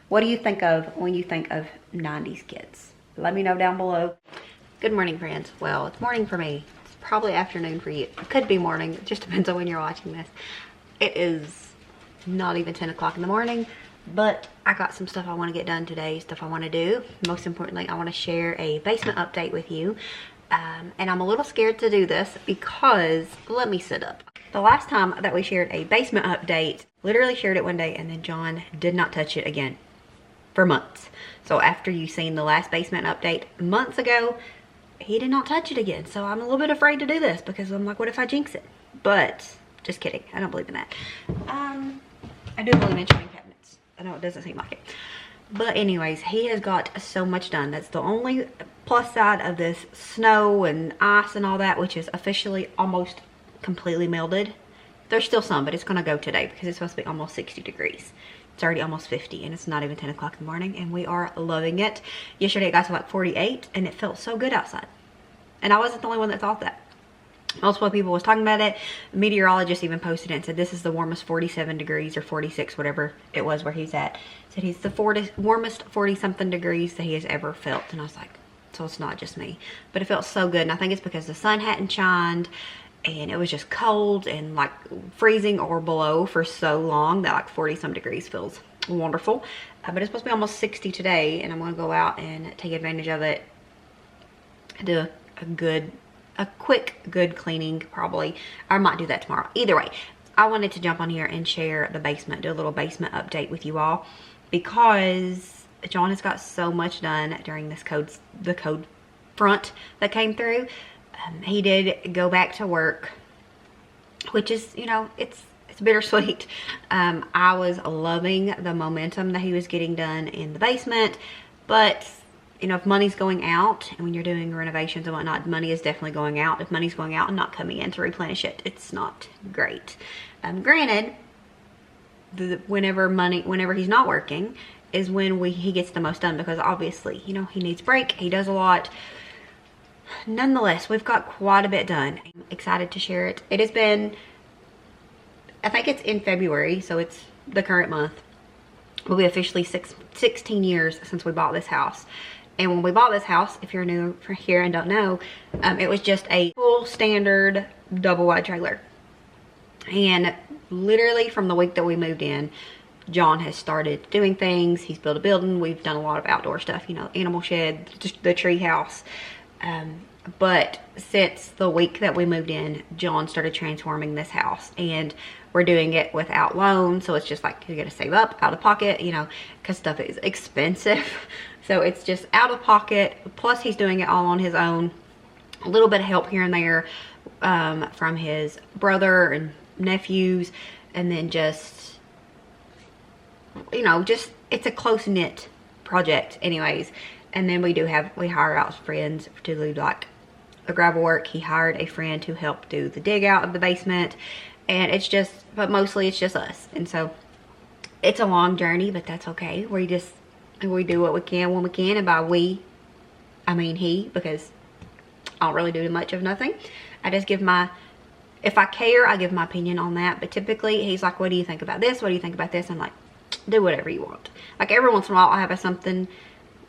What do you think of when you think of 90s kids? Let me know down below. Good morning, friends. Well, it's morning for me. It's probably afternoon for you. It could be morning. It just depends on when you're watching this. It is not even 10 o'clock in the morning, but I got some stuff I want to get done today, stuff I want to do. Most importantly, I want to share a basement update with you. And I'm a little scared to do this because, let me sit up. The last time that we shared a basement update, literally shared it one day and then John did not touch it again for months. So after you seen the last basement update months ago, he did not touch it again. So I'm a little bit afraid to do this because I'm like, what if I jinx it? But just kidding, I don't believe in that. I do believe in showing cabinets. I know it doesn't seem like it. But anyways, he has got so much done. That's the only plus side of this snow and ice and all that, which is officially almost completely melted. There's still some, but it's gonna go today because it's supposed to be almost 60 degrees. It's already almost 50 and it's not even 10 o'clock in the morning and we are loving it. Yesterday it got to like 48 and it felt so good outside. And I wasn't the only one that thought that. Multiple people was talking about it. A meteorologist even posted it and said this is the warmest 47 degrees or 46, whatever it was where he's at. Said he's the warmest 40 something degrees that he has ever felt. And I was like, so it's not just me. But it felt so good and I think it's because the sun hadn't shined and it was just cold and like freezing or below for so long that like 40 some degrees feels wonderful. But it's supposed to be almost 60 today and I'm gonna go out and take advantage of it. Do a quick good cleaning probably. I might do that tomorrow. Either way, I wanted to jump on here and share the basement, do a little basement update with you all because John has got so much done during this the code front that came through. He did go back to work, which is, you know, it's bittersweet. I was loving the momentum that he was getting done in the basement, but you know, if money's going out and when you're doing renovations and whatnot, money is definitely going out. If money's going out and not coming in to replenish it, it's not great. Granted, whenever he's not working is when he gets the most done because obviously, you know, he needs a break. He does a lot. Nonetheless, we've got quite a bit done. I'm excited to share it. It has been, I think it's in February, so it's the current month. Will be officially 16 years since we bought this house. And when we bought this house, if you're new here and don't know, it was just a full standard double wide trailer. And literally from the week that we moved in, John has started doing things. He's built a building. We've done a lot of outdoor stuff, you know, animal shed, just the tree house. But since the week that we moved in, John started transforming this house and we're doing it without loan. So it's just like you gotta save up out of pocket, you know, because stuff is expensive. So it's just out of pocket. Plus he's doing it all on his own. A little bit of help here and there from his brother and nephews. And then just, you know, just it's a close-knit project anyways. And then we hire out friends to do like the gravel work. He hired a friend to help do the dig out of the basement. And it's just, but mostly it's just us. And so it's a long journey, but that's okay. We do what we can when we can. And by we, I mean he, because I don't really do much of nothing. I just give if I care, I give my opinion on that. But typically he's like, what do you think about this? What do you think about this? I'm like, do whatever you want. Like every once in a while I have something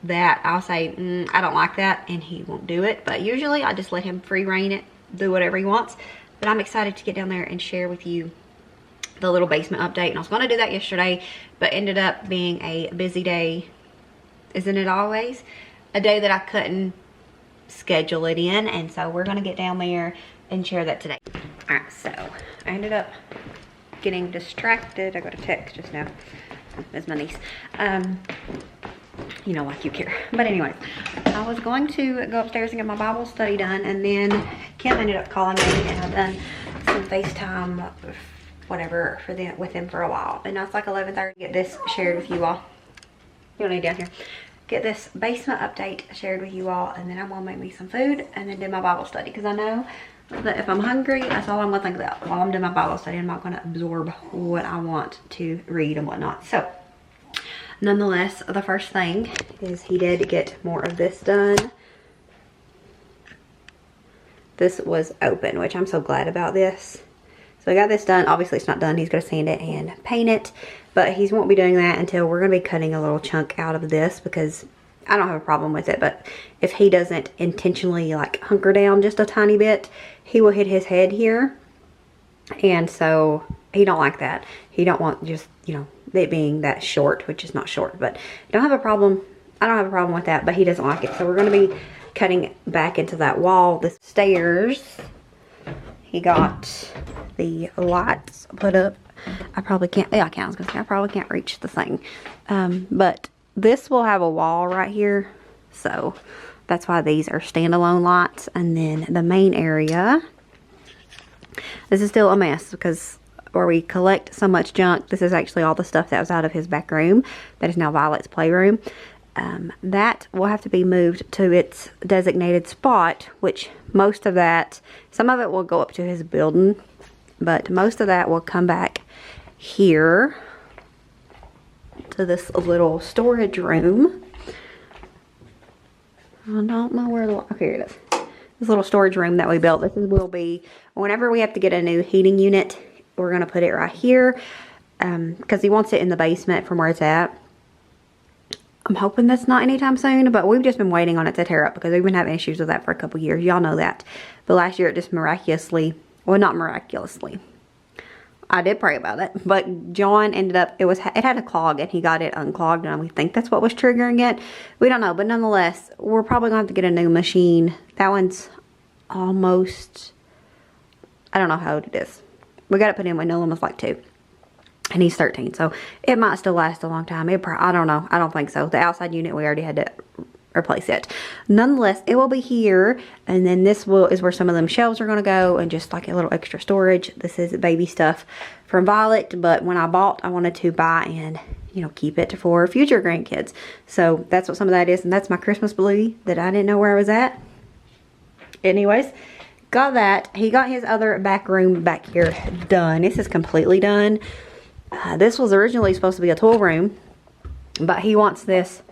that I'll say, I don't like that, and he won't do it. But usually I just let him free reign it, do whatever he wants. But I'm excited to get down there and share with you the little basement update. And I was going to do that yesterday, but ended up being a busy day. Isn't it always? A day that I couldn't schedule it in. And so we're going to get down there and share that today. All right, so I ended up getting distracted. I got a text just now. That's my niece. You know, like you care. But anyways, I was going to go upstairs and get my Bible study done, and then Kim ended up calling me, and I've done some FaceTime, whatever, with him for a while. And now it's like 11:30. Get this shared with you all. You don't need down here. Get this basement update shared with you all, and then I'm gonna make me some food and then do my Bible study because I know that if I'm hungry, that's all I'm gonna think about while I'm doing my Bible study. I'm not gonna absorb what I want to read and whatnot. So nonetheless, the first thing is he did get more of this done. This was open, which I'm so glad about this. So I got this done. Obviously it's not done. He's going to sand it and paint it. But he won't be doing that until we're going to be cutting a little chunk out of this, because I don't have a problem with it. But if he doesn't intentionally like hunker down just a tiny bit, he will hit his head here. And so he don't like that. He don't want just, you know, it being that short, which is not short. But I don't have a problem with that, but he doesn't like it. So we're going to be cutting back into that wall. The stairs, he got the lights put up. I probably can't, yeah, I was gonna say I probably can't reach the thing. But this will have a wall right here, so that's why these are standalone lights. And then the main area, this is still a mess because where we collect so much junk, this is actually all the stuff that was out of his back room that is now Violet's playroom. That will have to be moved to its designated spot, which most of that, some of it will go up to his building, but most of that will come back here to this little storage room. I don't know where the, oh, here it is. This little storage room that we built. This will be, whenever we have to get a new heating unit, we're going to put it right here, because he wants it in the basement from where it's at. I'm hoping that's not anytime soon, but we've just been waiting on it to tear up because we've been having issues with that for a couple years. Y'all know that. But last year it just miraculously, well, not miraculously, I did pray about it, but John ended up, it had a clog and he got it unclogged, and we think that's what was triggering it. We don't know, but nonetheless, we're probably going to have to get a new machine. That one's almost, I don't know how old it is. We got it put in when Nolan was like 2. And he's 13, so it might still last a long time. I don't know. I don't think so. The outside unit, we already had to replace it. Nonetheless, it will be here, and then this is where some of them shelves are going to go, and just like a little extra storage. This is baby stuff from Violet, but when I bought, I wanted to buy and, you know, keep it for future grandkids. So that's what some of that is, and that's my Christmas balloon that I didn't know where I was at. Anyways, got that. He got his other back room back here done. This is completely done. This was originally supposed to be a tool room, but he wants this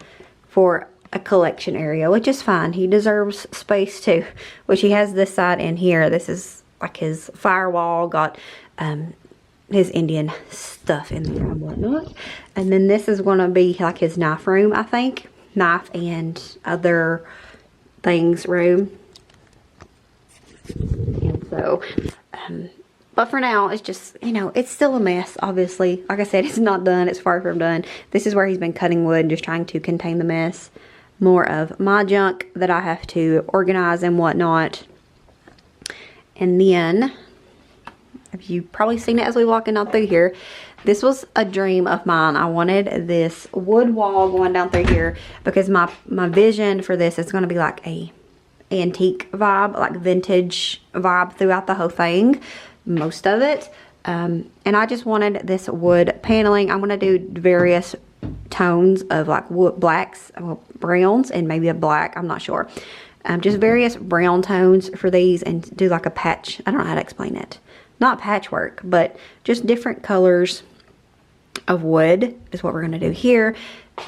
for a collection area, which is fine. He deserves space too, which he has this side in here. This is like his firewall, got his Indian stuff in there and whatnot. And then this is going to be like his knife room, I think. Knife and other things room. And so, but for now, it's just, you know, it's still a mess, obviously. Like I said, it's not done. It's far from done. This is where he's been cutting wood, just trying to contain the mess. More of my junk that I have to organize and whatnot. And then, you've probably seen it as we walking down through here. This was a dream of mine. I wanted this wood wall going down through here because my vision for this is going to be like a antique vibe, like vintage vibe throughout the whole thing. Most of it, and I just wanted this wood paneling. I'm going to do various tones of like wood blacks, well, browns, and maybe a black, I'm not sure. Just various brown tones for these, and do like a patch. I don't know how to explain it. Not patchwork, but just different colors of wood is what we're going to do here.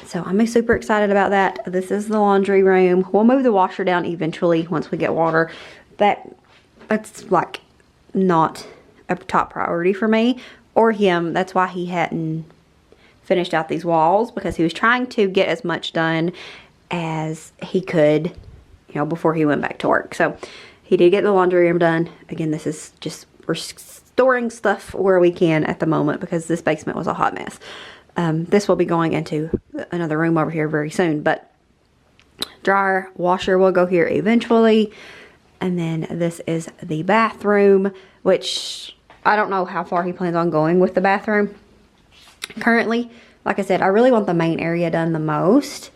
So I'm super excited about that. This is the laundry room. We'll move the washer down eventually once we get water. That's like not a top priority for me or him. That's why he hadn't finished out these walls, because he was trying to get as much done as he could, you know, before he went back to work. So he did get the laundry room done. Again, this is just, we're storing stuff where we can at the moment because this basement was a hot mess. This will be going into another room over here very soon, but dryer, washer will go here eventually. And then this is the bathroom, which I don't know how far he plans on going with the bathroom. Currently, like I said, I really want the main area done the most.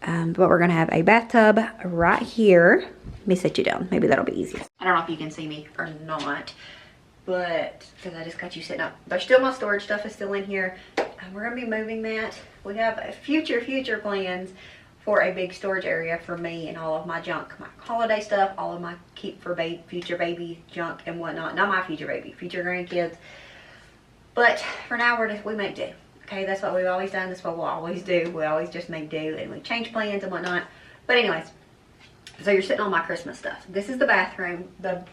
But we're going to have a bathtub right here. Let me sit you down. Maybe that'll be easier. I don't know if you can see me or not, but because I just got you sitting up. But still, my storage stuff is still in here. We're going to be moving that. We have future plans for a big storage area for me and all of my junk, my holiday stuff, all of my keep for future baby junk and whatnot. Not my future baby, future grandkids. But for now, we make do. Okay, that's what we've always done. That's what we'll always do. We always just make do, and we change plans and whatnot. But anyways, so you're sitting on my Christmas stuff. This is the bathroom. The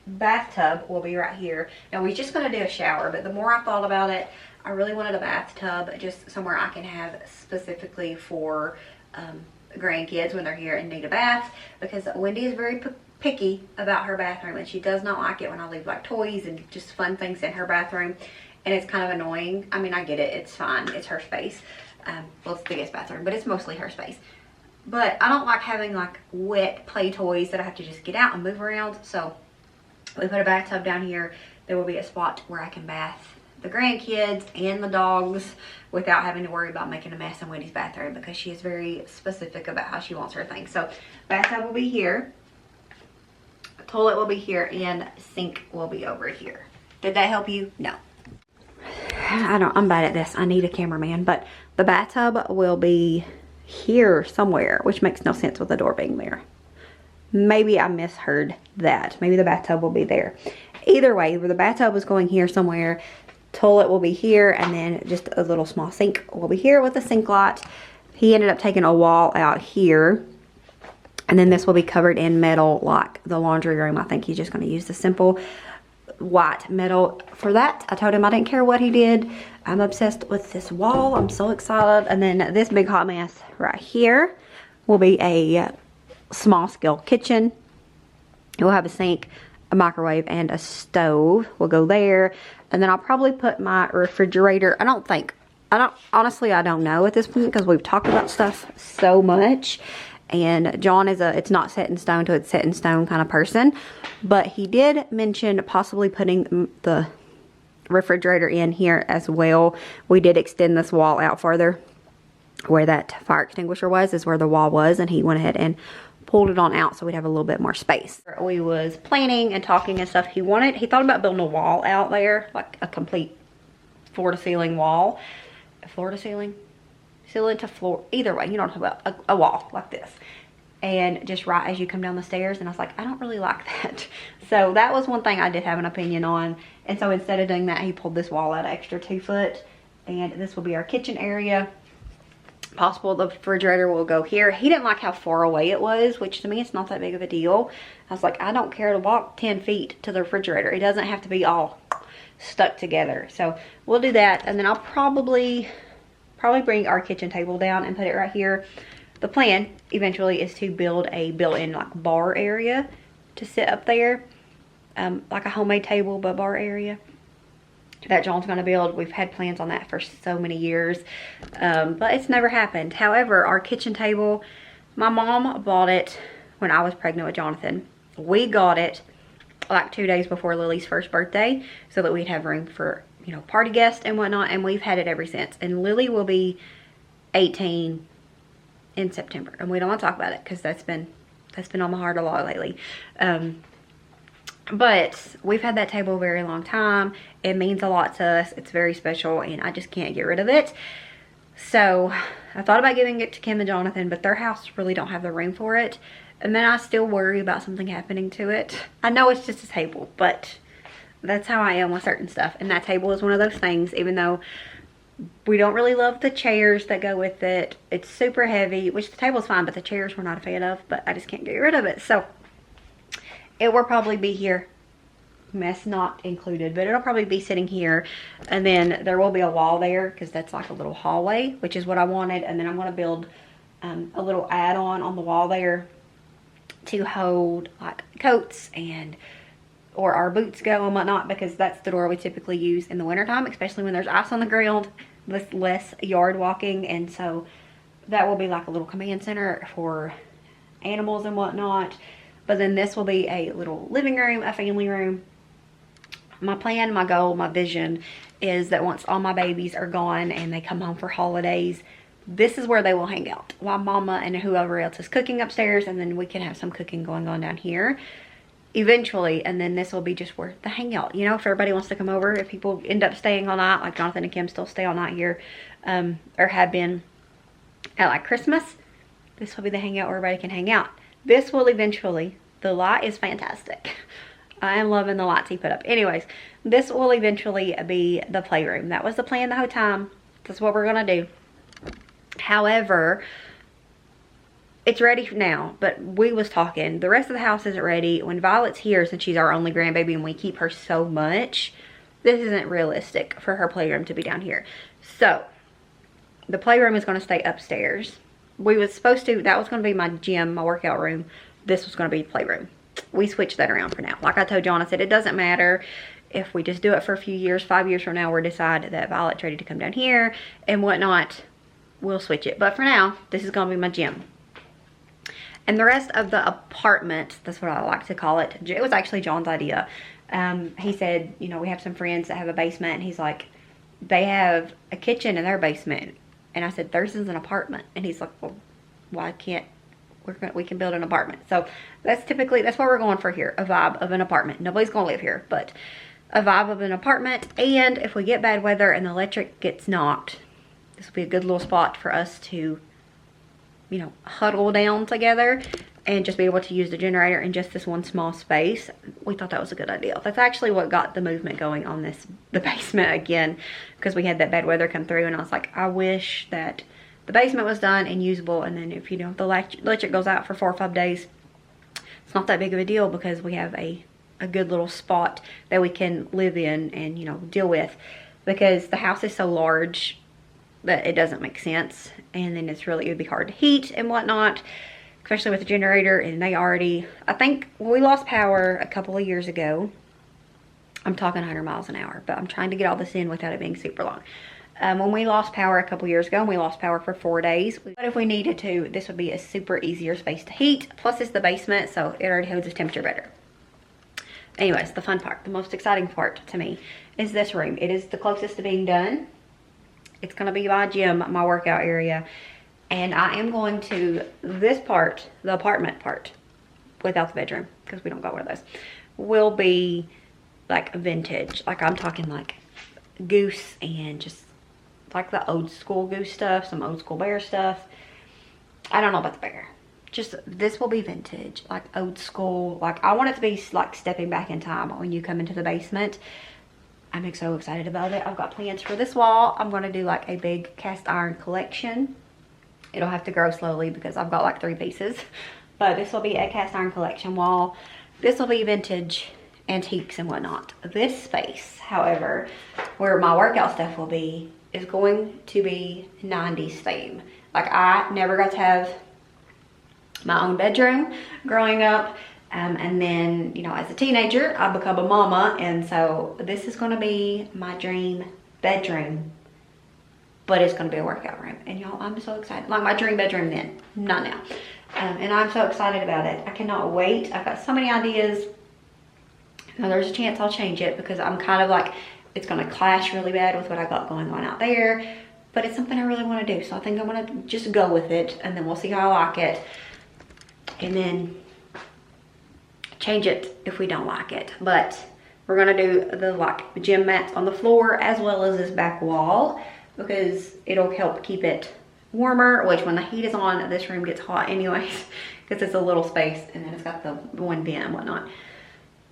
bathtub will be right here. Now we're just going to do a shower, but the more I thought about it, I really wanted a bathtub just somewhere I can have specifically for grandkids when they're here and need a bath, because Wendy is very picky about her bathroom, and she does not like it when I leave like toys and just fun things in her bathroom, and it's kind of annoying. I mean, I get it, it's fine, it's her space. Well, it's the biggest bathroom, but it's mostly her space. But I don't like having like wet play toys that I have to just get out and move around. So we put a bathtub down here. There will be a spot where I can bath the grandkids and the dogs without having to worry about making a mess in Wendy's bathroom, because she is very specific about how she wants her things. So bathtub will be here, toilet will be here, and sink will be over here. Did that help you? No. I'm bad at this. I need a cameraman. But the bathtub will be here somewhere, which makes no sense with the door being there. Maybe I misheard that. Maybe the bathtub will be there. Either way, the bathtub is going here somewhere. Toilet will be here, and then just a little small sink will be here with a sink lot. He ended up taking a wall out here, and then this will be covered in metal like the laundry room. I think he's just going to use the simple white metal for that. I told him I didn't care what he did. I'm obsessed with this wall. I'm so excited. And then this big hot mess right here will be a small scale kitchen. It will have a sink, a microwave, and a stove will go there. And then I'll probably put my refrigerator. Honestly, I don't know at this point, because we've talked about stuff so much. And John is it's not set in stone till it's set in stone kind of person. But he did mention possibly putting the refrigerator in here as well. We did extend this wall out further. Where that fire extinguisher was is where the wall was, and he went ahead and pulled it on out so we'd have a little bit more space. We was planning and talking and stuff. He thought about building a wall out there, like a complete floor to ceiling wall. Floor to ceiling? Ceiling to floor, either way, you know what I'm talking about, a wall like this. And just right as you come down the stairs, and I was like, I don't really like that. So that was one thing I did have an opinion on. And so instead of doing that, he pulled this wall out an extra 2 foot. And this will be our kitchen area. Possible the refrigerator will go here. He didn't like how far away it was, which to me it's not that big of a deal. I was like, I don't care to walk 10 feet to the refrigerator. It doesn't have to be all stuck together. So we'll do that, and then I'll probably bring our kitchen table down and put it right here. The plan eventually is to build a built-in like bar area to sit up there, like a homemade table but bar area that John's going to build. We've had plans on that for so many years, but it's never happened. However, our kitchen table, my mom bought it when I was pregnant with Jonathan. We got it like 2 days before Lily's first birthday so that we'd have room for, you know, party guests and whatnot, and we've had it ever since. And Lily will be 18 in September, and we don't want to talk about it because that's been on my heart a lot lately. But we've had that table a very long time. It means a lot to us. It's very special, and I just can't get rid of it. So I thought about giving it to Kim and Jonathan, but their house really don't have the room for it. And then I still worry about something happening to it. I know it's just a table, but that's how I am with certain stuff. And that table is one of those things, even though we don't really love the chairs that go with it. It's super heavy, which the table's fine, but the chairs we're not a fan of, but I just can't get rid of it. So it will probably be here, mess not included, but it'll probably be sitting here. And then there will be a wall there because that's like a little hallway, which is what I wanted. And then I'm going to build a little add-on on the wall there to hold like coats and or our boots go and whatnot, because that's the door we typically use in the wintertime, especially when there's ice on the ground with less yard walking. And so that will be like a little command center for animals and whatnot. But then this will be a little living room, a family room. My plan, my goal, my vision is that once all my babies are gone and they come home for holidays, this is where they will hang out while mama and whoever else is cooking upstairs, and then we can have some cooking going on down here eventually. And then this will be just where the hangout, you know, if everybody wants to come over, if people end up staying all night, like Jonathan and Kim still stay all night here, or have been at like Christmas, this will be the hangout where everybody can hang out. This will eventually, the light is fantastic. I am loving the lights he put up. Anyways, this will eventually be the playroom. That was the plan the whole time. That's what we're going to do. However, it's ready now, but we was talking. The rest of the house isn't ready. When Violet's here, since she's our only grandbaby and we keep her so much, this isn't realistic for her playroom to be down here. So, the playroom is going to stay upstairs. We was supposed to, that was going to be my gym, my workout room. This was going to be the playroom. We switched that around for now. Like I told John, I said, it doesn't matter if we just do it for a few years. 5 years from now, we'll decide that Violet's ready to come down here and whatnot. We'll switch it. But for now, this is going to be my gym. And the rest of the apartment, that's what I like to call it. It was actually John's idea. He said, you know, we have some friends that have a basement. And he's like, they have a kitchen in their basement. And I said, theirs is an apartment. And he's like, well, why can't, we can build an apartment. So that's typically, that's what we're going for here. A vibe of an apartment. Nobody's going to live here, but a vibe of an apartment. And if we get bad weather and the electric gets knocked, this will be a good little spot for us to, you know, huddle down together and just be able to use the generator in just this one small space. We thought that was a good idea. That's actually what got the movement going on the basement again, because we had that bad weather come through and I was like, I wish that the basement was done and usable, and then if, you know, the electric goes out for 4 or 5 days, it's not that big of a deal because we have a good little spot that we can live in and, you know, deal with, because the house is so large that it doesn't make sense, and then it would be hard to heat and whatnot, especially with the generator. And they already, I think we lost power a couple of years ago. I'm talking 100 miles an hour, but I'm trying to get all this in without it being super long. When we lost power a couple years ago, and we lost power for 4 days, but if we needed to, this would be a super easier space to heat. Plus it's the basement, so it already holds its temperature better. Anyways, the fun part, the most exciting part to me is this room. It is the closest to being done. It's going to be my gym, my workout area. And I am going to, this part, the apartment part, without the bedroom, because we don't got one of those, will be like vintage. Like I'm talking like goose and just like the old school goose stuff, some old school bear stuff. I don't know about the bear. Just, this will be vintage, like old school. Like I want it to be like stepping back in time when you come into the basement. I'm so excited about it. I've got plans for this wall. I'm going to do like a big cast iron collection. It'll have to grow slowly because I've got like 3 pieces. But this will be a cast iron collection wall. This will be vintage antiques and whatnot. This space, however, where my workout stuff will be, is going to be 90s theme. Like I never got to have my own bedroom growing up. And then, you know, as a teenager, I become a mama, and so this is going to be my dream bedroom, but it's going to be a workout room. And y'all, I'm so excited. Like my dream bedroom then, not now. And I'm so excited about it. I cannot wait. I've got so many ideas. Now there's a chance I'll change it because I'm kind of like, it's going to clash really bad with what I got going on out there, but it's something I really want to do. So I think I'm going to just go with it, and then we'll see how I like it. And then change it if we don't like it. But we're gonna do the like gym mats on the floor as well as this back wall, because it'll help keep it warmer, which when the heat is on, this room gets hot anyways because it's a little space, and then it's got the one vent and whatnot.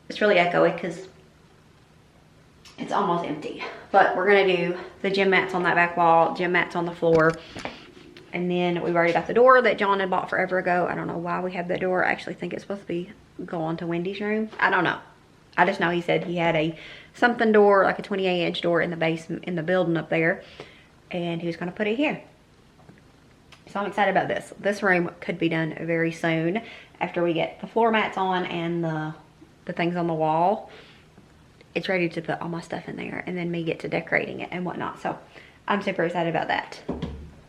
It's really echoey because it's almost empty. But we're gonna do the gym mats on that back wall, gym mats on the floor. And then we've already got the door that John had bought forever ago. I don't know why we have that door. I actually think it's supposed to be go on to Wendy's room. I don't know. I just know he said he had a something door, like a 28-inch door in the basement, in the building up there. And he was going to put it here. So I'm excited about this. This room could be done very soon after we get the floor mats on and the things on the wall. It's ready to put all my stuff in there, and then me get to decorating it and whatnot. So I'm super excited about that.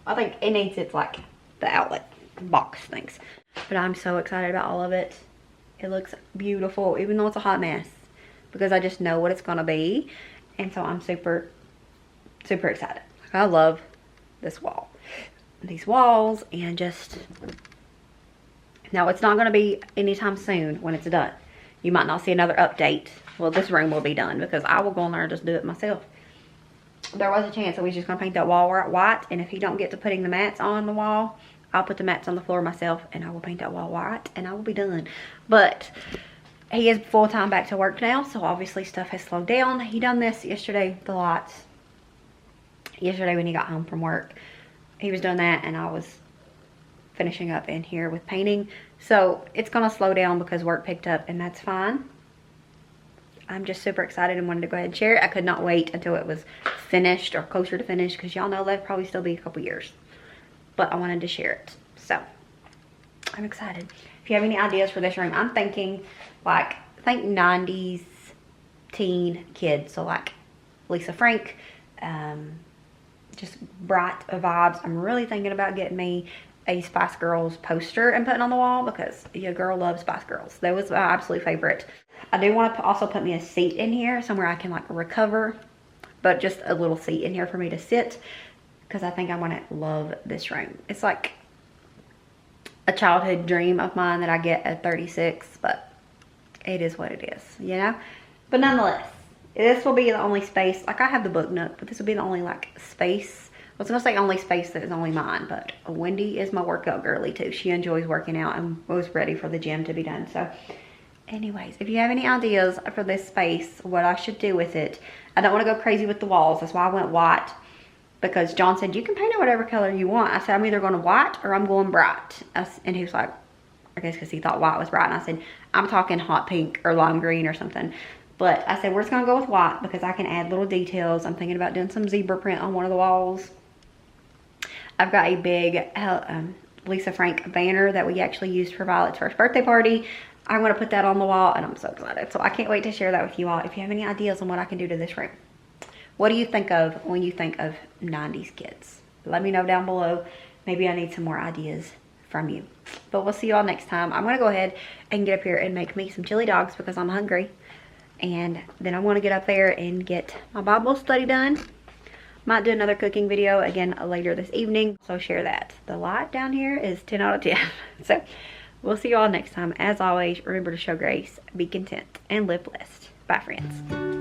I think it needs its like the outlet box things, but I'm so excited about all of it. It looks beautiful, even though it's a hot mess, because I just know what it's gonna be. And so I'm super excited. I love this wall, these walls, and just, now it's not gonna be anytime soon when it's done. You might not see another update. Well, this room will be done because I will go in there and just do it myself. There was a chance that we was just gonna paint that wall white, and if he don't get to putting the mats on the wall, I'll put the mats on the floor myself, and I will paint that wall white, and I will be done. But he is full-time back to work now, so obviously stuff has slowed down. He done this yesterday, the lights. Yesterday when he got home from work, he was doing that, and I was finishing up in here with painting. So it's gonna slow down because work picked up, and that's fine. I'm just super excited and wanted to go ahead and share it. I could not wait until it was finished or closer to finished, because y'all know that'd probably still be a couple years. But I wanted to share it. So I'm excited. If you have any ideas for this room, I'm thinking like, think 90s teen kids. So like Lisa Frank, just bright vibes. I'm really thinking about getting me a Spice Girls poster and putting on the wall, because your girl loves Spice Girls. That was my absolute favorite. I do want to also put me a seat in here somewhere I can like recover, but just a little seat in here for me to sit, because I think I'm gonna love this room. It's like a childhood dream of mine that I get at 36, but it is what it is, you know? But nonetheless, this will be the only space, like I have the book nook, but this will be the only like space. I was gonna say only space that is only mine, but Wendy is my workout girly too. She enjoys working out and was ready for the gym to be done. So anyways, if you have any ideas for this space, what I should do with it, I don't want to go crazy with the walls. That's why I went white, because John said, you can paint it whatever color you want. I said, I'm either going white or I'm going bright. And he was like, I guess because he thought white was bright. And I said, I'm talking hot pink or lime green or something. But I said, we're just going to go with white because I can add little details. I'm thinking about doing some zebra print on one of the walls. I've got a big Lisa Frank banner that we actually used for Violet's first birthday party. I'm going to put that on the wall, and I'm so excited. So I can't wait to share that with you all. If you have any ideas on what I can do to this room. What do you think of when you think of 90s kids? Let me know down below. Maybe I need some more ideas from you. But we'll see you all next time. I'm going to go ahead and get up here and make me some chili dogs because I'm hungry. And then I want to get up there and get my Bible study done. Might do another cooking video again later this evening. So share that. The light down here is 10 out of 10. So we'll see you all next time. As always, remember to show grace, be content, and live blessed. Bye, friends.